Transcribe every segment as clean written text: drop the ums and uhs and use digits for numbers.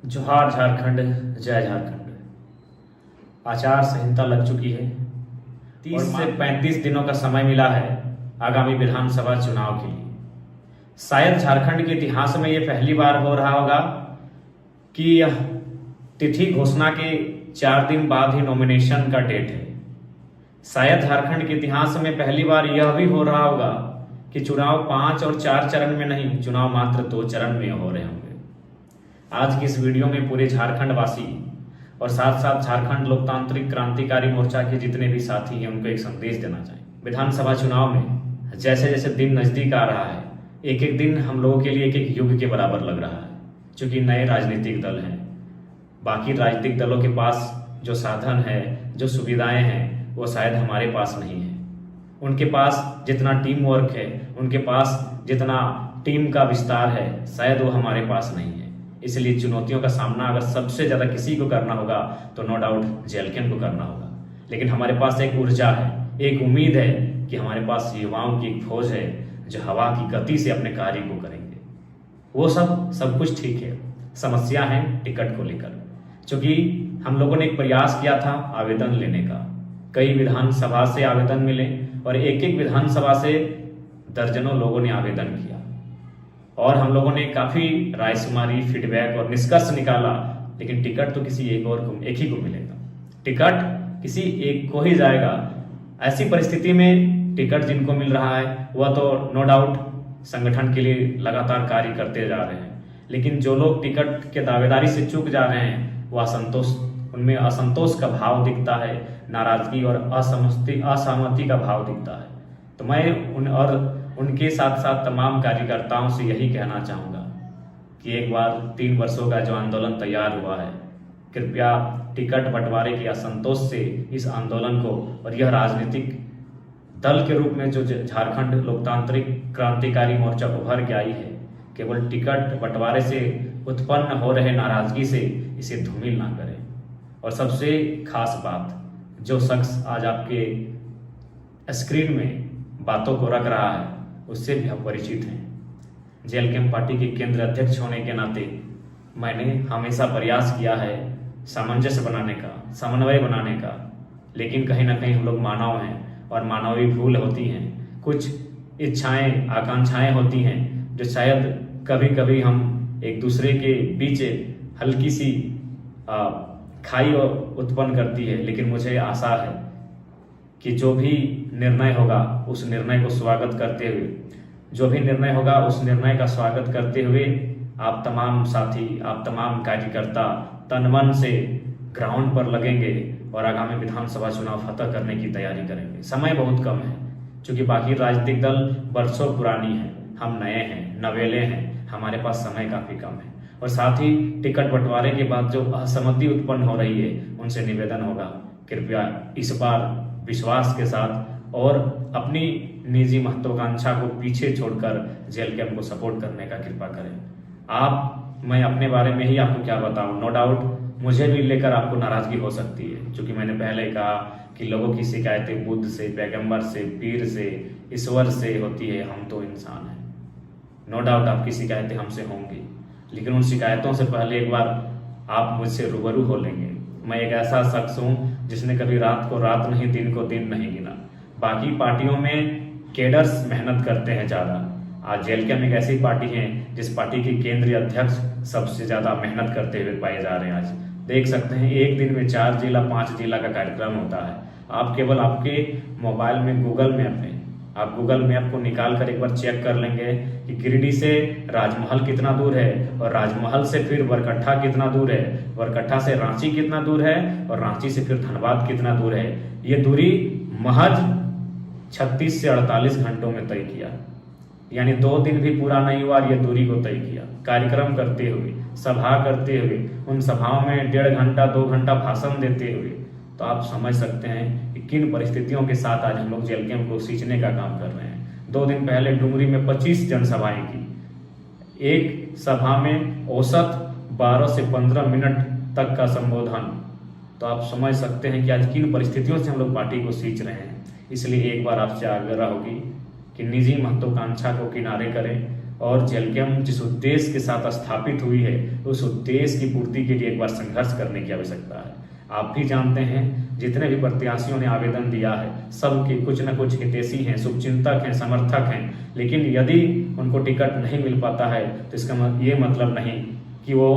जोहार झारखंड, जय झारखंड। आचार संहिता लग चुकी है। 30 से 35 दिनों का समय मिला है आगामी विधानसभा चुनाव के लिए। शायद झारखंड के इतिहास में ये पहली बार हो रहा होगा कि यह तिथि घोषणा के 4 दिन बाद ही नॉमिनेशन का डेट है। शायद झारखंड के इतिहास में पहली बार यह भी हो रहा होगा कि चुनाव 5 और 4 चरण में नहीं, चुनाव मात्र 2 चरण में हो रहे होंगे। आज की इस वीडियो में पूरे झारखंड वासी और साथ साथ झारखंड लोकतांत्रिक क्रांतिकारी मोर्चा के जितने भी साथी हैं उनको एक संदेश देना चाहिए। विधानसभा चुनाव में जैसे जैसे दिन नजदीक आ रहा है, एक एक दिन हम लोगों के लिए एक एक युग के बराबर लग रहा है। क्योंकि नए राजनीतिक दल हैं, बाकी राजनीतिक दलों के पास जो साधन है, जो सुविधाएं हैं, वो शायद हमारे पास नहीं है। उनके पास जितना टीम वर्क है, उनके पास जितना टीम का विस्तार है, शायद वो हमारे पास नहीं है। इसलिए चुनौतियों का सामना अगर सबसे ज्यादा किसी को करना होगा तो नो डाउट जेएलके को करना होगा। लेकिन हमारे पास एक ऊर्जा है, एक उम्मीद है कि हमारे पास युवाओं की एक फौज है जो हवा की गति से अपने कार्य को करेंगे। वो सब कुछ ठीक है। समस्या है टिकट को लेकर। क्योंकि हम लोगों ने एक प्रयास किया था आवेदन लेने का, कई विधानसभा से आवेदन मिले और एक एक विधानसभा से दर्जनों लोगों ने आवेदन किया और हम लोगों ने काफी रायशुमारी, फीडबैक और निष्कर्ष निकाला। लेकिन टिकट तो किसी एक ही को मिलेगा, टिकट किसी एक को ही जाएगा। ऐसी परिस्थिति में टिकट जिनको मिल रहा है वह तो नो डाउट संगठन के लिए लगातार कार्य करते जा रहे हैं। लेकिन जो लोग टिकट के दावेदारी से चूक जा रहे हैं वह उनमें असंतोष का भाव दिखता है, नाराजगी और असहमति का भाव दिखता है। तो मैं उनके साथ साथ तमाम कार्यकर्ताओं से यही कहना चाहूँगा कि एक बार 3 वर्षों का जो आंदोलन तैयार हुआ है, कृपया टिकट बंटवारे के असंतोष से इस आंदोलन को और यह राजनीतिक दल के रूप में जो झारखंड लोकतांत्रिक क्रांतिकारी मोर्चा उभर के आई है, केवल टिकट बंटवारे से उत्पन्न हो रहे नाराजगी से इसे धूमिल ना करें। और सबसे खास बात, जो शख्स आज आपके स्क्रीन में बातों को रख रहा है उससे भी हम परिचित हैं। जेएलके पार्टी के केंद्र अध्यक्ष होने के नाते मैंने हमेशा प्रयास किया है सामंजस्य बनाने का, समन्वय बनाने का। लेकिन कहीं ना कहीं हम लोग मानव हैं और मानवीय भूल होती हैं, कुछ इच्छाएं, आकांक्षाएं होती हैं जो शायद कभी कभी हम एक दूसरे के बीच हल्की सी खाई उत्पन्न करती है। लेकिन मुझे आशा है कि जो भी निर्णय होगा उस निर्णय को स्वागत करते हुए, जो भी निर्णय होगा उस निर्णय का स्वागत करते हुए आप तमाम साथी, आप तमाम कार्यकर्ता तन मन से ग्राउंड पर लगेंगे और आगामी विधानसभा चुनाव फतह करने की तैयारी करेंगे। समय बहुत कम है, क्योंकि बाकी राजनीतिक दल वर्षों पुरानी है, हम नए हैं, नवेले हैं, हमारे पास समय काफी कम है। और साथ ही टिकट बंटवारे के बाद जो असहमति उत्पन्न हो रही है उनसे निवेदन होगा, कृपया इस बार विश्वास के साथ और अपनी निजी महत्वाकांक्षा को पीछे छोड़कर जेएलके को सपोर्ट करने का कृपा करें। मैं अपने बारे में ही आपको क्या बताऊं, नो डाउट मुझे भी लेकर आपको नाराजगी हो सकती है। क्योंकि मैंने पहले कहा कि लोगों की शिकायतें बुद्ध से, पैगंबर से, पीर से, ईश्वर से होती है, हम तो इंसान हैं। नो डाउट आपकी शिकायतें हमसे होंगी, लेकिन उन शिकायतों से पहले एक बार आप मुझसे रूबरू हो लेंगे। मैं एक ऐसा शख्स हूँ जिसने कभी रात को रात नहीं, दिन को दिन नहीं गिना। बाकी पार्टियों में केडर्स मेहनत करते हैं ज़्यादा, आज जेएलके में एक ऐसी पार्टी है जिस पार्टी के केंद्रीय अध्यक्ष सबसे ज़्यादा मेहनत करते हुए पाए जा रहे हैं। आज देख सकते हैं एक दिन में 4 जिला 5 जिला का कार्यक्रम होता है। आप केवल आपके मोबाइल में गूगल मैप में, आप गूगल मैप को निकाल कर एक बार चेक कर लेंगे कि गिरिडीह से राजमहल कितना दूर है और राजमहल से फिर बरकट्ठा कितना दूर है, बरकट्ठा से रांची कितना दूर है और रांची से फिर धनबाद कितना दूर है। ये दूरी महज 36 से 48 घंटों में तय किया, यानी 2 दिन भी पूरा नहीं हुआ ये दूरी को तय किया। कार्यक्रम करते हुए, सभा करते हुए, उन सभाओं में 1.5 घंटा 2 घंटा भाषण देते हुए, तो आप समझ सकते हैं कि किन परिस्थितियों के साथ आज हम लोग जेएलके को सींचने का काम कर रहे हैं। 2 दिन पहले डुमरी में 25 जनसभाएं की, एक सभा में औसत 12 से 15 मिनट तक का संबोधन। तो आप समझ सकते हैं कि आज किन परिस्थितियों से हम लोग पार्टी को सींच रहे हैं। इसलिए एक बार आपसे आग्रह होगी कि निजी महत्वाकांक्षा को किनारे करें और जेलकेम जिस उद्देश्य के साथ स्थापित हुई है उस उद्देश्य की पूर्ति के लिए एक बार संघर्ष करने की आवश्यकता है। आप भी जानते हैं जितने भी प्रत्याशियों ने आवेदन दिया है सबके कुछ न कुछ हितैषी हैं, शुभचिंतक हैं, समर्थक हैं, लेकिन यदि उनको टिकट नहीं मिल पाता है तो इसका ये मतलब नहीं कि वो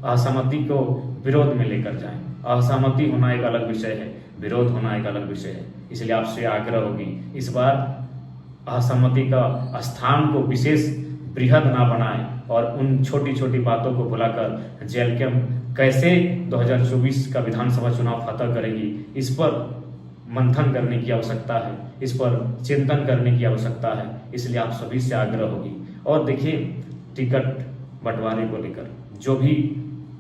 असहमति को विरोध में लेकर जाएं। असहमति होना एक अलग विषय है, विरोध होना एक अलग विषय है। इसलिए आपसे आग्रह होगी इस बार असहमति का स्थान को विशेष बृहद ना बनाएं और उन छोटी छोटी बातों को भुलाकर जेलकेम कैसे 2024 का विधानसभा चुनाव फतह करेगी इस पर मंथन करने की आवश्यकता है, इस पर चिंतन करने की आवश्यकता है। इसलिए आप सभी से आग्रह होगी। और देखिए, टिकट बंटवारे को लेकर जो भी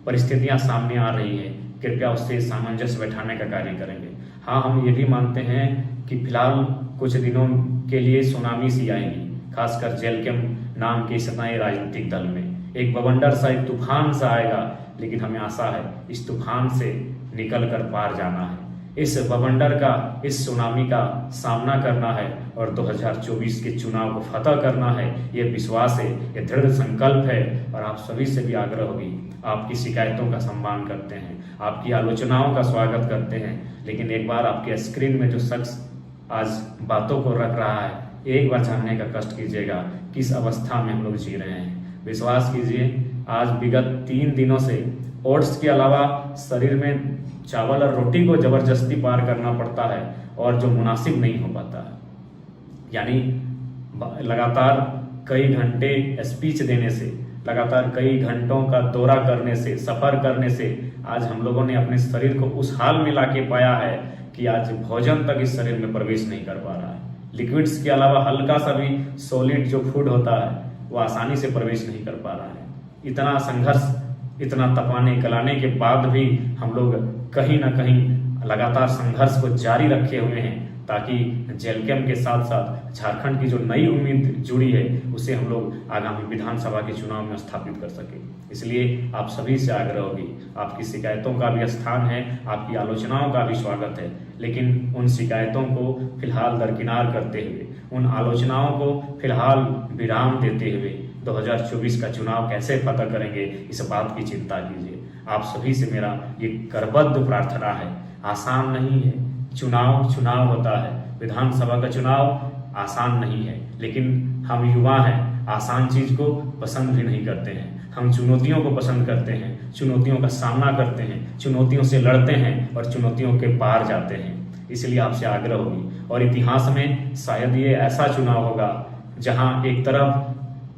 परिस्थितियां सामने आ रही है कृपया उससे सामंजस्य बैठाने का कार्य करेंगे। हाँ, हम ये भी मानते हैं कि फिलहाल कुछ दिनों के लिए सुनामी सी आएगी, खासकर जेलकेम नाम के इस नए राजनीतिक दल में एक बवंडर सा, एक तूफान सा आएगा, लेकिन हमें आशा है इस तूफान से निकल कर पार जाना है, इस बवंडर का, इस सुनामी का सामना करना है और 2024 के चुनाव को फतह करना है। ये विश्वास है, ये दृढ़ संकल्प है। और आप सभी से भी आग्रह होगी, आपकी शिकायतों का सम्मान करते हैं, आपकी आलोचनाओं का स्वागत करते हैं, लेकिन एक बार आपके स्क्रीन में जो शख्स आज बातों को रख रहा है एक बार जानने का कष्ट कीजिएगा किस अवस्था में हम लोग जी रहे हैं। विश्वास कीजिए, आज विगत 3 दिनों से ओट्स के अलावा शरीर में चावल और रोटी को जबरदस्ती पार करना पड़ता है और जो मुनासिब नहीं हो पाता है। यानी लगातार कई घंटे स्पीच देने से, लगातार कई घंटों का दौरा करने से, सफर करने से आज हम लोगों ने अपने शरीर को उस हाल में लाके पाया है कि आज भोजन तक इस शरीर में प्रवेश नहीं कर पा रहा है। लिक्विड्स के अलावा हल्का सा भी सॉलिड जो फूड होता है वो आसानी से प्रवेश नहीं कर पा रहा है। इतना संघर्ष, इतना तपाने गलाने के बाद भी हम लोग कहीं ना कहीं लगातार संघर्ष को जारी रखे हुए हैं ताकि जेलकेम के साथ साथ झारखंड की जो नई उम्मीद जुड़ी है उसे हम लोग आगामी विधानसभा के चुनाव में स्थापित कर सके। इसलिए आप सभी से आग्रह होगी, आपकी शिकायतों का भी स्थान है, आपकी आलोचनाओं का भी स्वागत है, लेकिन उन शिकायतों को फिलहाल दरकिनार करते हुए, उन आलोचनाओं को फिलहाल विराम देते हुए 2024 का चुनाव कैसे फतह करेंगे इस बात की चिंता कीजिए। आप सभी से मेरा ये करबद्ध प्रार्थना है। आसान नहीं है, चुनाव होता है, विधानसभा का चुनाव आसान नहीं है, लेकिन हम युवा हैं, आसान चीज को पसंद भी नहीं करते हैं। हम चुनौतियों को पसंद करते हैं, चुनौतियों का सामना करते हैं, चुनौतियों से लड़ते हैं और चुनौतियों के पार जाते हैं। इसलिए आपसे आग्रह होगी और इतिहास में शायद ये ऐसा चुनाव होगा जहां एक तरफ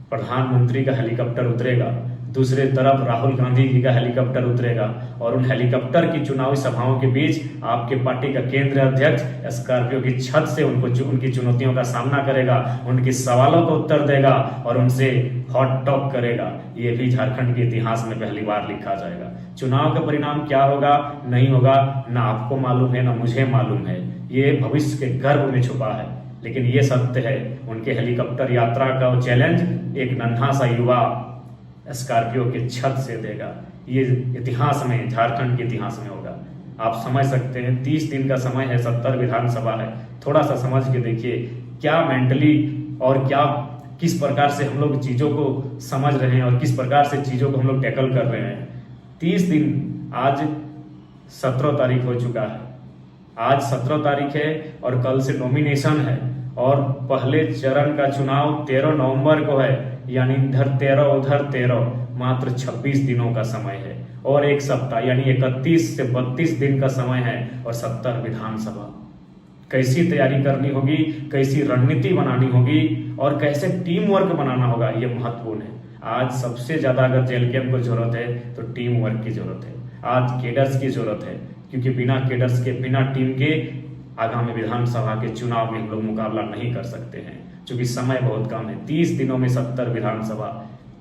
प्रधानमंत्री का हेलीकॉप्टर उतरेगा, दूसरे तरफ राहुल गांधी जी का हेलीकॉप्टर उतरेगा और उन हेलीकॉप्टर की चुनावी सभाओं के बीच आपके पार्टी का केंद्रीय अध्यक्ष स्कॉर्पियो की छत से उनकी चुनौतियों का सामना करेगा, उनके सवालों का उत्तर देगा और उनसे हॉट टॉक करेगा। ये भी झारखंड के इतिहास में पहली बार लिखा जाएगा। चुनाव का परिणाम क्या होगा नहीं होगा ना आपको मालूम है ना मुझे मालूम है, ये भविष्य के गर्भ में छुपा है, लेकिन ये सत्य है उनके हेलीकॉप्टर यात्रा का चैलेंज एक नन्हा सा युवा स्कॉर्पियो के छत से देगा। ये इतिहास में, झारखंड के इतिहास में होगा। आप समझ सकते हैं 30 दिन का समय है, 70 विधानसभा है। थोड़ा सा समझ के देखिए क्या मेंटली और क्या किस प्रकार से हम लोग चीजों को समझ रहे हैं और किस प्रकार से चीजों को हम लोग टैकल कर रहे हैं। 30 दिन, आज 17 तारीख हो चुका है, आज 17 तारीख है और कल से नॉमिनेशन है और पहले चरण का चुनाव 13 नवंबर को है, यानी इधर 13 उधर 13, मात्र 26 दिनों का समय है और एक सप्ताह यानी 31 से 32 दिन का समय है और 70 विधानसभा। कैसी तैयारी करनी होगी, कैसी रणनीति बनानी होगी और कैसे टीम वर्क बनाना होगा, ये महत्वपूर्ण है। आज सबसे ज्यादा अगर जेलकेम को जरूरत है तो टीम वर्क की जरूरत है, आज केडर्स की जरूरत है, क्योंकि बिना केडर्स के, बिना टीम के आगामी विधानसभा के चुनाव में हम लोग मुकाबला नहीं कर सकते हैं, क्योंकि समय बहुत कम है। 30 दिनों में 70 विधानसभा।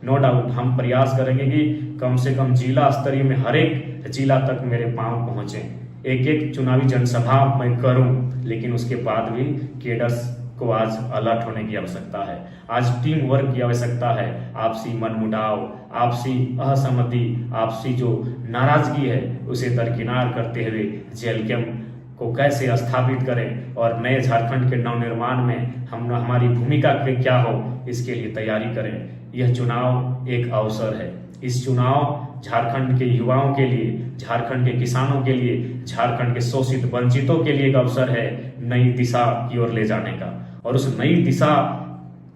नो डाउट हम प्रयास करेंगे कि कम से कम जिला स्तरीय में हर एक जिला तक मेरे पांव पहुंचे, एक एक चुनावी जनसभा मैं करूं, लेकिन उसके बाद भी केडर्स को आज अलर्ट होने की आवश्यकता है। आज टीम वर्क की आवश्यकता है। आपसी मनमुटाव, आपसी असहमति, आपसी जो नाराजगी है उसे दरकिनार करते हुए जेलकेम को कैसे स्थापित करें और नए झारखंड के नवनिर्माण में हमारी भूमिका क्या हो, इसके लिए तैयारी करें। यह चुनाव एक अवसर है। इस चुनाव झारखंड के युवाओं के लिए, झारखंड के किसानों के लिए, झारखंड के शोषित वंचितों के लिए एक अवसर है नई दिशा की ओर ले जाने का। और उस नई दिशा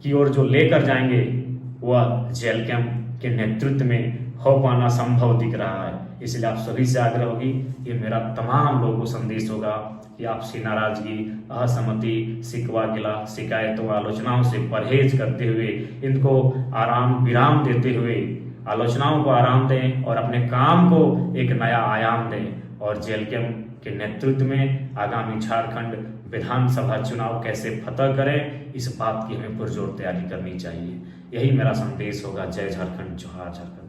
की ओर जो लेकर जाएंगे वह जेएलकेएम के नेतृत्व में हो पाना संभव दिख रहा है। इसलिए आप सभी से आग्रह होगी, ये मेरा तमाम लोगों को संदेश होगा कि आपसी नाराजगी, असहमति, शिकवा गिला, शिकायतों, आलोचनाओं से परहेज करते हुए, इनको आराम विराम देते हुए आलोचनाओं को आराम दें और अपने काम को एक नया आयाम दें। और जेएलकेएम के नेतृत्व में आगामी झारखंड विधानसभा चुनाव कैसे फतह करें, इस बात की हमें पुरजोर तैयारी करनी चाहिए। यही मेरा संदेश होगा। जय झारखंड, जोहार झारखंड।